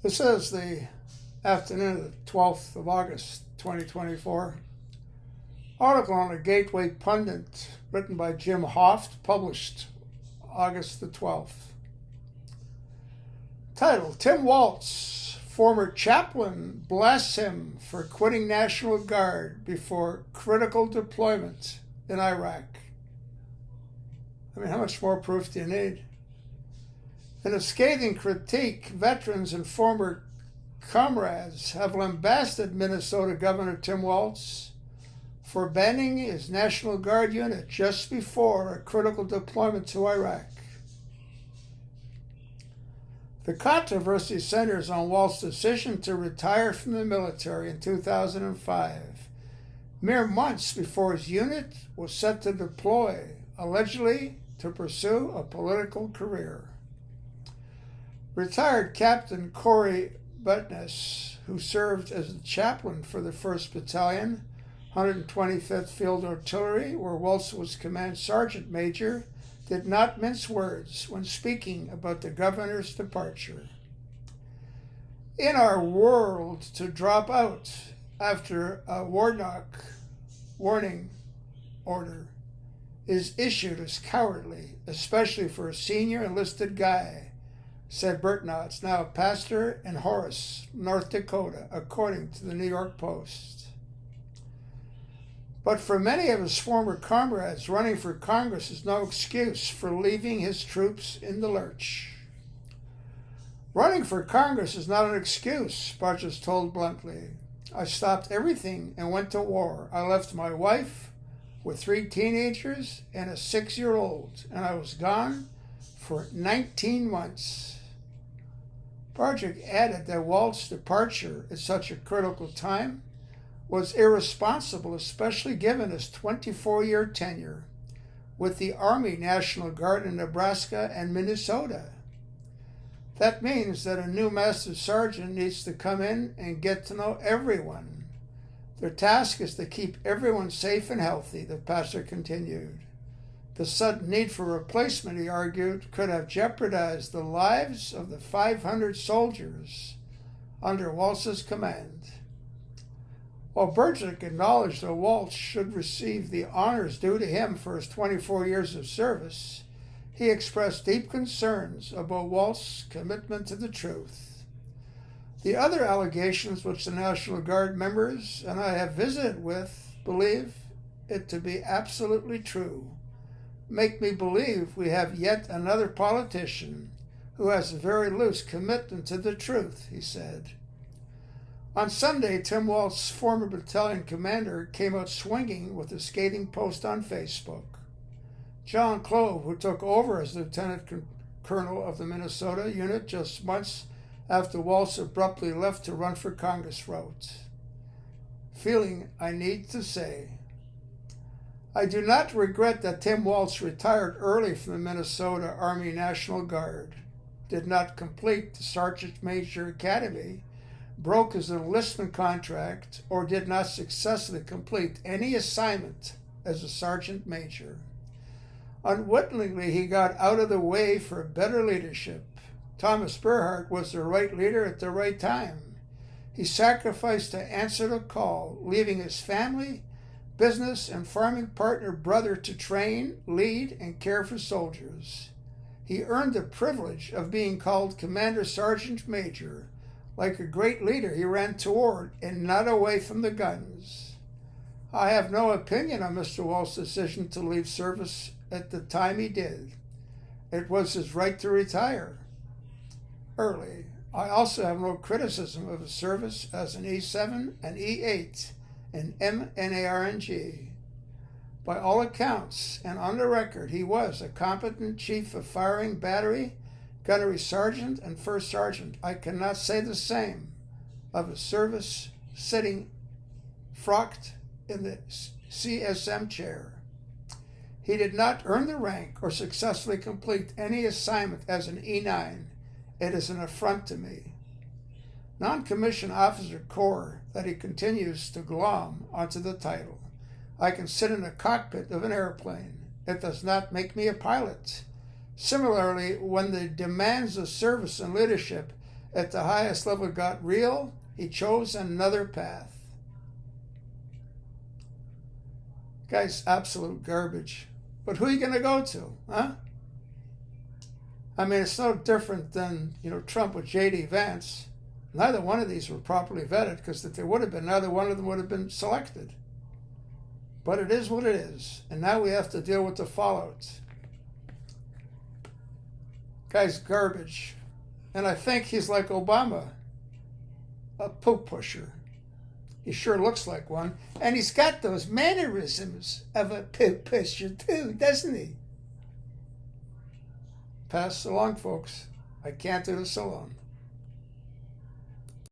This is the afternoon of the 12th of August, 2024. Article on a Gateway Pundit written by Jim Hoft, published August the 12th. Title: Tim Waltz, former chaplain, blasts him for quitting National Guard before critical deployment in Iraq. I mean, how much more proof do you need? In a scathing critique, veterans and former comrades have lambasted Minnesota Governor Tim Waltz for banning his National Guard unit just before a critical deployment to Iraq. The controversy centers on Waltz's decision to retire from the military in 2005, mere months before his unit was set to deploy, allegedly to pursue a political career. Retired Captain Corey Butness, who served as the chaplain for the 1st Battalion, 125th Field Artillery, where Waltz was Command Sergeant Major, did not mince words when speaking about the governor's departure. In our world, to drop out after a Warnock warning order is issued as cowardly, especially for a senior enlisted guy, said Bertnotz, now a pastor in Horace, North Dakota, according to the New York Post. But for many of his former comrades, running for Congress is no excuse for leaving his troops in the lurch. Running for Congress is not an excuse, Burgess told bluntly. I stopped everything and went to war. I left my wife with 3 teenagers and a 6-year-old, and I was gone for 19 months. Barczyk added that Waltz's departure at such a critical time was irresponsible, especially given his 24-year tenure with the Army National Guard in Nebraska and Minnesota. That means that a new master sergeant needs to come in and get to know everyone. Their task is to keep everyone safe and healthy, the pastor continued. The sudden need for replacement, he argued, could have jeopardized the lives of the 500 soldiers under Waltz's command. While Burczyk acknowledged that Waltz should receive the honors due to him for his 24 years of service, he expressed deep concerns about Waltz's commitment to the truth. The other allegations which the National Guard members and I have visited with believe it to be absolutely true make me believe we have yet another politician who has a very loose commitment to the truth, he said. On Sunday, Tim Waltz's former battalion commander came out swinging with a scathing post on Facebook. John Clove, who took over as lieutenant colonel of the Minnesota unit just months after Waltz abruptly left to run for Congress, wrote, "Feeling I need to say, I do not regret that Tim Waltz retired early from the Minnesota Army National Guard, did not complete the Sergeant Major Academy, broke his enlistment contract, or did not successfully complete any assignment as a Sergeant Major. Unwittingly, he got out of the way for better leadership. Thomas Burhart was the right leader at the right time. He sacrificed to answer the call, leaving his family, business, and farming partner brother to train, lead, and care for soldiers. He earned the privilege of being called Commander Sergeant Major. Like a great leader, he ran toward and not away from the guns. I have no opinion on Mr. Waltz's decision to leave service at the time he did. It was his right to retire early. I also have no criticism of his service as an E7 and E8 and MNARNG. By all accounts, and on the record, he was a competent chief of firing battery, gunnery sergeant, and first sergeant. I cannot say the same of his service sitting frocked in the CSM chair. He did not earn the rank or successfully complete any assignment as an E9. It is an affront to me. Non-commissioned officer corps that he continues to glom onto the title. I can sit in the cockpit of an airplane. It does not make me a pilot. Similarly, when the demands of service and leadership at the highest level got real, he chose another path. Guy's absolute garbage. But who are you going to go to, huh? I mean, it's no different than, Trump with J.D. Vance. Neither one of these were properly vetted, because if they would have been, neither one of them would have been selected. But it is what it is. And now we have to deal with the fallout. Guy's garbage. And I think he's like Obama, a poop pusher. He sure looks like one. And he's got those mannerisms of a poop pusher too, doesn't he? Pass along, folks. I can't do this alone.